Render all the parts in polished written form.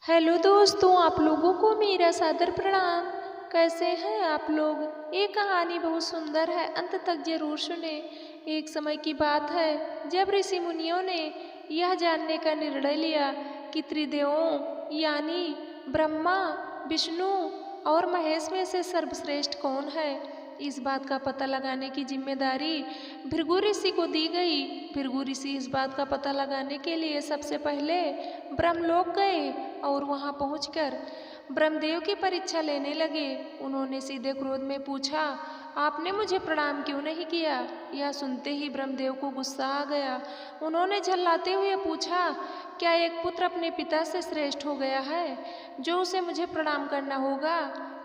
Hello दोस्तों, आप लोगों को मेरा सादर प्रणाम। कैसे हैं आप लोग? ये कहानी बहुत सुंदर है, अंत तक जरूर सुने। एक समय की बात है जब ऋषि मुनियों ने यह जानने का निर्णय लिया कि त्रिदेवों यानी ब्रह्मा, विष्णु और महेश में से सर्वश्रेष्ठ कौन है। इस बात का पता लगाने की जिम्मेदारी भृगु ऋषि को दी गई। भृगु ऋषि इस बात का पता लगाने के लिए सबसे पहले ब्रह्मलोक गए और वहां पहुंचकर ब्रह्मदेव की परीक्षा लेने लगे। उन्होंने सीधे क्रोध में पूछा, आपने मुझे प्रणाम क्यों नहीं किया? यह सुनते ही ब्रह्मदेव को गुस्सा आ गया। उन्होंने झल्लाते हुए पूछा, क्या एक पुत्र अपने पिता से श्रेष्ठ हो गया है जो उसे मुझे प्रणाम करना होगा?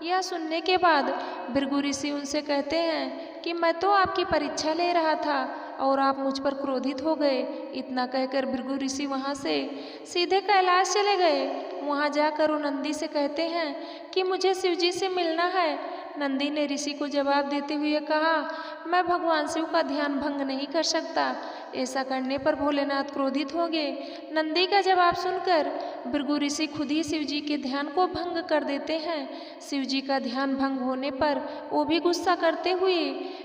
यह सुनने के बाद भृगु ऋषि उनसे कहते हैं कि मैं तो आपकी परीक्षा ले रहा था और आप मुझ पर क्रोधित हो गए। इतना कहकर भृगु ऋषि वहाँ से सीधे कैलाश चले गए। वहाँ जाकर वो नंदी से कहते हैं कि मुझे शिवजी से मिलना है। नंदी ने ऋषि को जवाब देते हुए कहा, मैं भगवान शिव का ध्यान भंग नहीं कर सकता। ऐसा करने पर भोलेनाथ क्रोधित होंगे। नंदी का जवाब सुनकर भृगु ऋषि खुद ही शिवजी के ध्यान को भंग कर देते हैं। शिवजी का ध्यान भंग होने पर वो भी गुस्सा करते हुए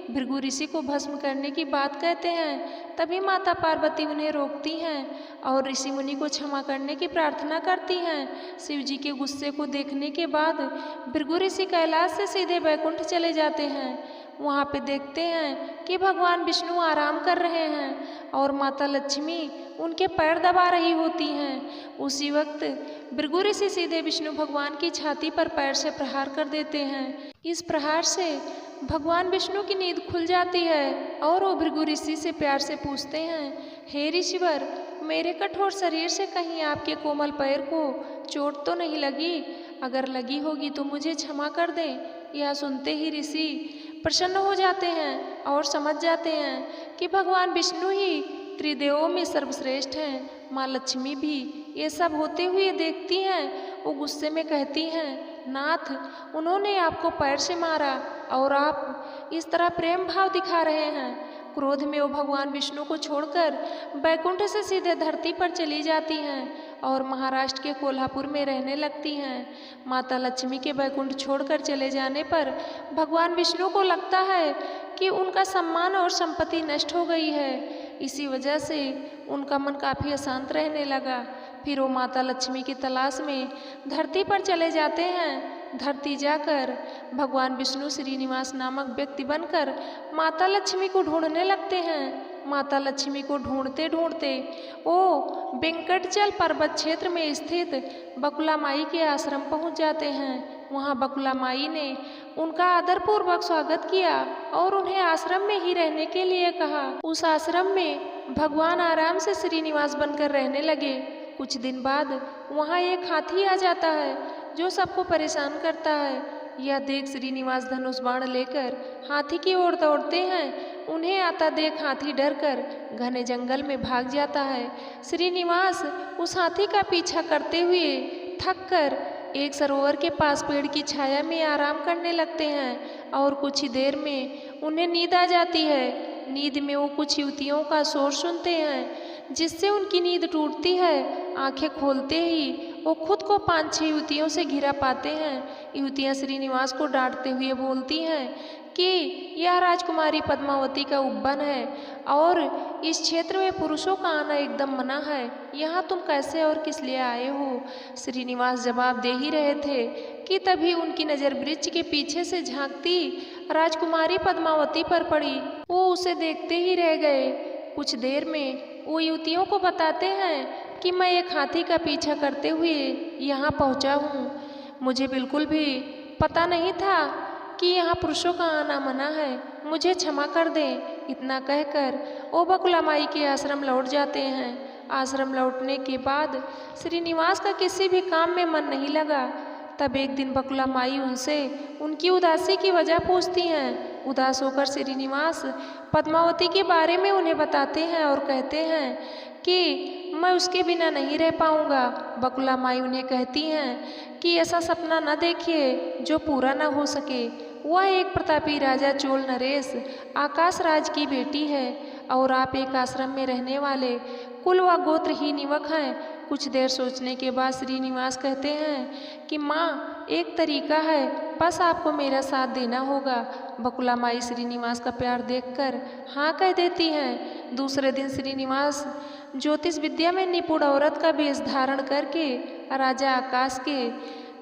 भृगु ऋषि को भस्म करने की बात कहते हैं। तभी माता पार्वती उन्हें रोकती हैं और ऋषि मुनि को क्षमा करने की प्रार्थना करती हैं। शिवजी के गुस्से को देखने के बाद भृगु ऋषि कैलाश से सीधे वैकुंठ चले जाते हैं। वहाँ पे देखते हैं कि भगवान विष्णु आराम कर रहे हैं और माता लक्ष्मी उनके पैर दबा रही होती हैं। उसी वक्त भृगु ऋषि सीधे विष्णु भगवान की छाती पर पैर से प्रहार कर देते हैं। इस प्रहार से भगवान विष्णु की नींद खुल जाती है और वो भृगु ऋषि से प्यार से पूछते हैं, हे ऋषिवर, मेरे कठोर शरीर से कहीं आपके कोमल पैर को चोट तो नहीं लगी? अगर लगी होगी तो मुझे क्षमा कर दें। यह सुनते ही ऋषि प्रसन्न हो जाते हैं और समझ जाते हैं कि भगवान विष्णु ही त्रिदेवों में सर्वश्रेष्ठ हैं। माँ लक्ष्मी भी ये सब होते हुए देखती हैं। वो गुस्से में कहती हैं, नाथ, उन्होंने आपको पैर से मारा और आप इस तरह प्रेम भाव दिखा रहे हैं। क्रोध में वो भगवान विष्णु को छोड़कर बैकुंठ से सीधे धरती पर चली जाती हैं और महाराष्ट्र के कोल्हापुर में रहने लगती हैं। माता लक्ष्मी के बैकुंठ छोड़कर चले जाने पर भगवान विष्णु को लगता है कि उनका सम्मान और संपत्ति नष्ट हो गई है। इसी वजह से उनका मन काफ़ी अशांत रहने लगा। फिर वो माता लक्ष्मी की तलाश में धरती पर चले जाते हैं। धरती जाकर भगवान विष्णु श्रीनिवास नामक व्यक्ति बनकर माता लक्ष्मी को ढूंढने लगते हैं। माता लक्ष्मी को ढूंढते ढूंढते वो वेंकटचल पर्वत क्षेत्र में स्थित बकुला माई के आश्रम पहुंच जाते हैं। वहां बकुला माई ने उनका आदरपूर्वक स्वागत किया और उन्हें आश्रम में ही रहने के लिए कहा। उस आश्रम में भगवान आराम से श्रीनिवास बनकर रहने लगे। कुछ दिन बाद वहाँ एक हाथी आ जाता है जो सबको परेशान करता है। यह देख श्रीनिवास धनुष बाण लेकर हाथी की ओर दौड़ते हैं। उन्हें आता देख हाथी डरकर घने जंगल में भाग जाता है। श्रीनिवास उस हाथी का पीछा करते हुए थक कर एक सरोवर के पास पेड़ की छाया में आराम करने लगते हैं और कुछ ही देर में उन्हें नींद आ जाती है। नींद में वो कुछ युवतियों का शोर सुनते हैं जिससे उनकी नींद टूटती है। आंखें खोलते ही वो खुद को 5-6 युवतियों से घिरा पाते हैं। युवतियाँ श्रीनिवास को डांटते हुए बोलती हैं कि यह राजकुमारी पद्मावती का उपवन है और इस क्षेत्र में पुरुषों का आना एकदम मना है। यहाँ तुम कैसे और किस लिए आए हो? श्रीनिवास जवाब दे ही रहे थे कि तभी उनकी नज़र वृक्ष के पीछे से झांकती राजकुमारी पद्मावती पर पड़ी। वो उसे देखते ही रह गए। कुछ देर में वो युवतियों को बताते हैं कि मैं एक हाथी का पीछा करते हुए यहाँ पहुँचा हूँ। मुझे बिल्कुल भी पता नहीं था कि यहाँ पुरुषों का आना मना है। मुझे क्षमा कर दें। इतना कहकर वो बकुला माई के आश्रम लौट जाते हैं। आश्रम लौटने के बाद श्रीनिवास का किसी भी काम में मन नहीं लगा। तब एक दिन बकुला माई उनसे उनकी उदासी की वजह पूछती हैं। उदास होकर श्रीनिवास पद्मावती के बारे में उन्हें बताते हैं और कहते हैं कि मैं उसके बिना नहीं रह पाऊंगा। बकुला माई उन्हें कहती हैं कि ऐसा सपना न देखिए जो पूरा न हो सके। वह एक प्रतापी राजा चोल नरेश आकाश राज की बेटी है और आप एक आश्रम में रहने वाले कुल व गोत्र ही युवक हैं। कुछ देर सोचने के बाद श्रीनिवास कहते हैं कि माँ, एक तरीका है, बस आपको मेरा साथ देना होगा। बकुला माई श्रीनिवास का प्यार देखकर हाँ कह देती हैं। दूसरे दिन श्रीनिवास ज्योतिष विद्या में निपुण औरत का वेश धारण करके राजा आकाश के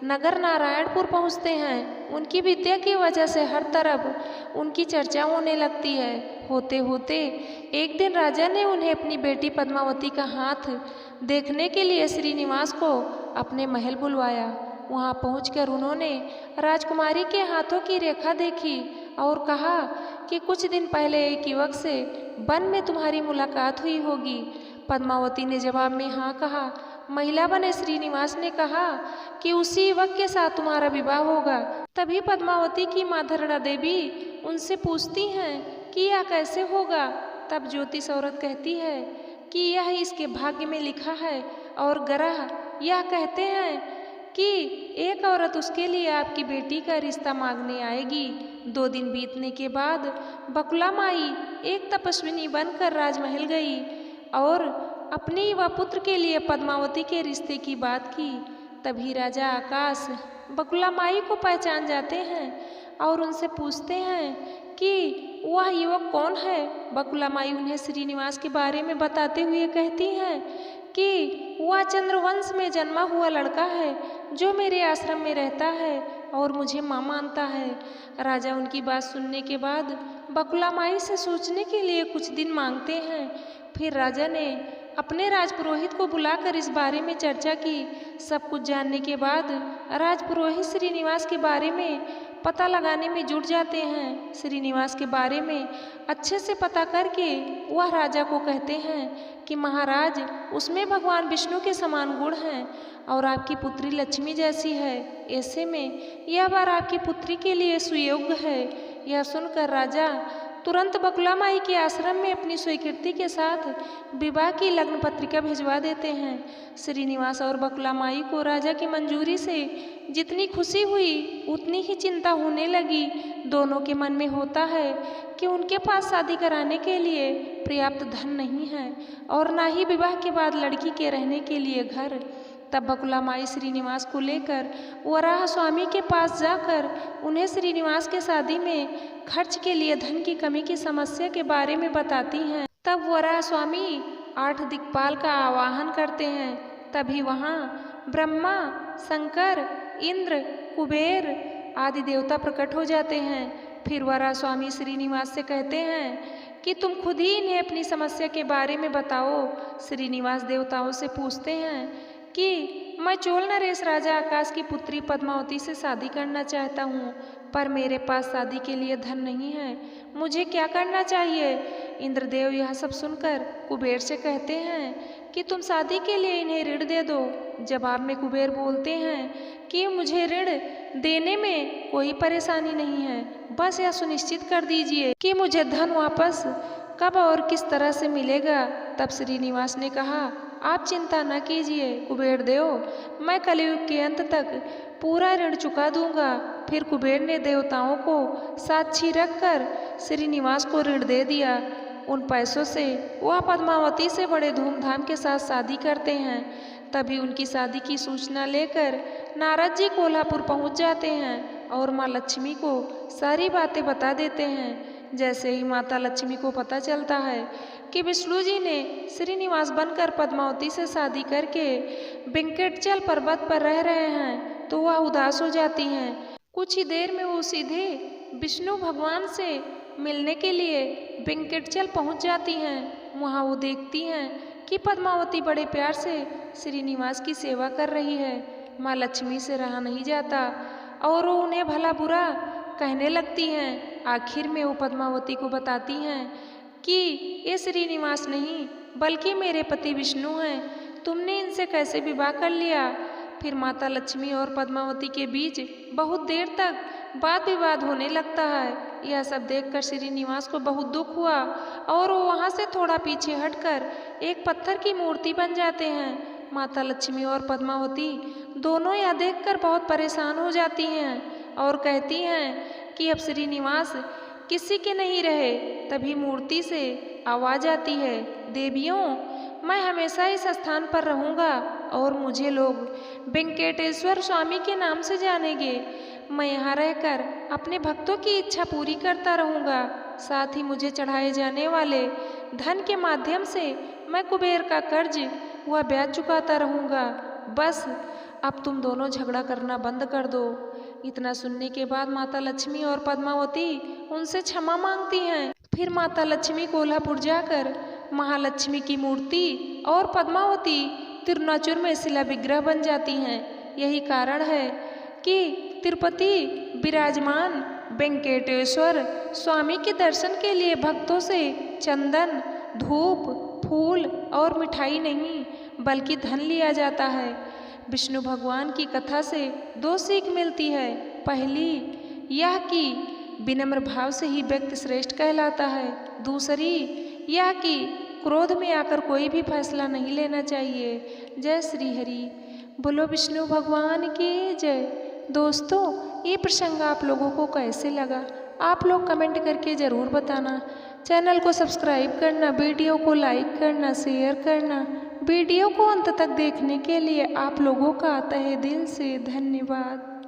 नगर नारायणपुर पहुँचते हैं। उनकी विद्या की वजह से हर तरफ उनकी चर्चा होने लगती है। होते होते एक दिन राजा ने उन्हें अपनी बेटी पद्मावती का हाथ देखने के लिए श्रीनिवास को अपने महल बुलवाया। वहां पहुंचकर उन्होंने राजकुमारी के हाथों की रेखा देखी और कहा कि कुछ दिन पहले एक युवक से वन में तुम्हारी मुलाकात हुई होगी। पद्मावती ने जवाब में हाँ कहा। महिला बने श्रीनिवास ने कहा कि उसी युवक के साथ तुम्हारा विवाह होगा। तभी पद्मावती की माँ धरणा देवी उनसे पूछती हैं कि यह कैसे होगा। तब ज्योतिष औरत कहती है कि यह इसके भाग्य में लिखा है और ग्रह यह कहते हैं कि एक औरत उसके लिए आपकी बेटी का रिश्ता मांगने आएगी। 2 दिन बीतने के बाद बकुला माई एक तपस्विनी बनकर राजमहल गई और अपने युवा पुत्र के लिए पद्मावती के रिश्ते की बात की। तभी राजा आकाश बकुला माई को पहचान जाते हैं और उनसे पूछते हैं कि वह युवक कौन है। बकुला माई उन्हें श्रीनिवास के बारे में बताते हुए कहती हैं कि वह चंद्रवंश में जन्मा हुआ लड़का है जो मेरे आश्रम में रहता है और मुझे माँ मानता है। राजा उनकी बात सुनने के बाद बकुला माई से सोचने के लिए कुछ दिन मांगते हैं। फिर राजा ने अपने राजपुरोहित को बुलाकर इस बारे में चर्चा की। सब कुछ जानने के बाद राजपुरोहित श्रीनिवास के बारे में पता लगाने में जुट जाते हैं। श्रीनिवास के बारे में अच्छे से पता करके वह राजा को कहते हैं कि महाराज, उसमें भगवान विष्णु के समान गुण हैं और आपकी पुत्री लक्ष्मी जैसी है। ऐसे में यह बार आपकी पुत्री के लिए सुयोग्य है। यह सुनकर राजा तुरंत बकुला माई के आश्रम में अपनी स्वीकृति के साथ विवाह की लग्न पत्रिका भिजवा देते हैं। श्रीनिवास और बकुला माई को राजा की मंजूरी से जितनी खुशी हुई उतनी ही चिंता होने लगी। दोनों के मन में होता है कि उनके पास शादी कराने के लिए पर्याप्त धन नहीं है और ना ही विवाह के बाद लड़की के रहने के लिए घर। तब बकुला माई श्रीनिवास को लेकर वराह स्वामी के पास जाकर उन्हें श्रीनिवास के शादी में खर्च के लिए धन की कमी की समस्या के बारे में बताती हैं। तब वराह स्वामी 8 दिक्पाल का आवाहन करते हैं। तभी वहाँ ब्रह्मा, शंकर, इंद्र, कुबेर आदि देवता प्रकट हो जाते हैं। फिर वराह स्वामी श्रीनिवास से कहते हैं कि तुम खुद ही इन्हें अपनी समस्या के बारे में बताओ। श्रीनिवास देवताओं से पूछते हैं कि मैं चोल नरेश राजा आकाश की पुत्री पद्मावती से शादी करना चाहता हूँ, पर मेरे पास शादी के लिए धन नहीं है। मुझे क्या करना चाहिए? इंद्रदेव यह सब सुनकर कुबेर से कहते हैं कि तुम शादी के लिए इन्हें ऋण दे दो। जवाब में कुबेर बोलते हैं कि मुझे ऋण देने में कोई परेशानी नहीं है, बस यह सुनिश्चित कर दीजिए कि मुझे धन वापस कब और किस तरह से मिलेगा। तब श्रीनिवास ने कहा, आप चिंता न कीजिए कुबेर देव, मैं कलयुग के अंत तक पूरा ऋण चुका दूंगा। फिर कुबेर ने देवताओं को साक्षी रखकर श्रीनिवास को ऋण दे दिया। उन पैसों से वह पद्मावती से बड़े धूमधाम के साथ शादी करते हैं। तभी उनकी शादी की सूचना लेकर नारद जी कोल्हापुर पहुंच जाते हैं और माँ लक्ष्मी को सारी बातें बता देते हैं। जैसे ही माता लक्ष्मी को पता चलता है कि विष्णु जी ने श्रीनिवास बनकर पद्मावती से शादी करके वेंकटचल पर्वत पर रह रहे हैं, तो वह उदास हो जाती हैं। कुछ ही देर में वो सीधे विष्णु भगवान से मिलने के लिए वेंकटचल पहुंच जाती हैं। वहां वो देखती हैं कि पद्मावती बड़े प्यार से श्रीनिवास की सेवा कर रही है। माँ लक्ष्मी से रहा नहीं जाता और वो उन्हें भला बुरा कहने लगती हैं। आखिर में वो पद्मावती को बताती हैं कि ये श्रीनिवास नहीं बल्कि मेरे पति विष्णु हैं, तुमने इनसे कैसे विवाह कर लिया। फिर माता लक्ष्मी और पद्मावती के बीच बहुत देर तक वाद विवाद होने लगता है। यह सब देखकर श्रीनिवास को बहुत दुख हुआ और वो वहाँ से थोड़ा पीछे हटकर एक पत्थर की मूर्ति बन जाते हैं। माता लक्ष्मी और पद्मावती दोनों यह देखकर बहुत परेशान हो जाती हैं और कहती हैं कि अब श्रीनिवास किसी के नहीं रहे। तभी मूर्ति से आवाज आती है, देवियों मैं हमेशा इस स्थान पर रहूँगा और मुझे लोग वेंकटेश्वर स्वामी के नाम से जानेंगे। मैं यहाँ रहकर अपने भक्तों की इच्छा पूरी करता रहूँगा। साथ ही मुझे चढ़ाए जाने वाले धन के माध्यम से मैं कुबेर का कर्ज वह ब्याज चुकाता रहूँगा। बस अब तुम दोनों झगड़ा करना बंद कर दो। इतना सुनने के बाद माता लक्ष्मी और पद्मावती उनसे क्षमा मांगती हैं। फिर माता लक्ष्मी कोल्हापुर जाकर महालक्ष्मी की मूर्ति और पद्मावती तिरुनाचुर में शिला विग्रह बन जाती हैं। यही कारण है कि तिरुपति विराजमान वेंकटेश्वर स्वामी के दर्शन के लिए भक्तों से चंदन, धूप, फूल और मिठाई नहीं बल्कि धन लिया जाता है। विष्णु भगवान की कथा से दो सीख मिलती है। पहली यह कि विनम्र भाव से ही व्यक्ति श्रेष्ठ कहलाता है। दूसरी यह कि क्रोध में आकर कोई भी फैसला नहीं लेना चाहिए। जय श्री हरि। बोलो विष्णु भगवान की जय। दोस्तों, ये प्रसंग आप लोगों को कैसे लगा आप लोग कमेंट करके ज़रूर बताना। चैनल को सब्सक्राइब करना, वीडियो को लाइक करना, शेयर करना। वीडियो को अंत तक देखने के लिए आप लोगों का तहे दिल से धन्यवाद।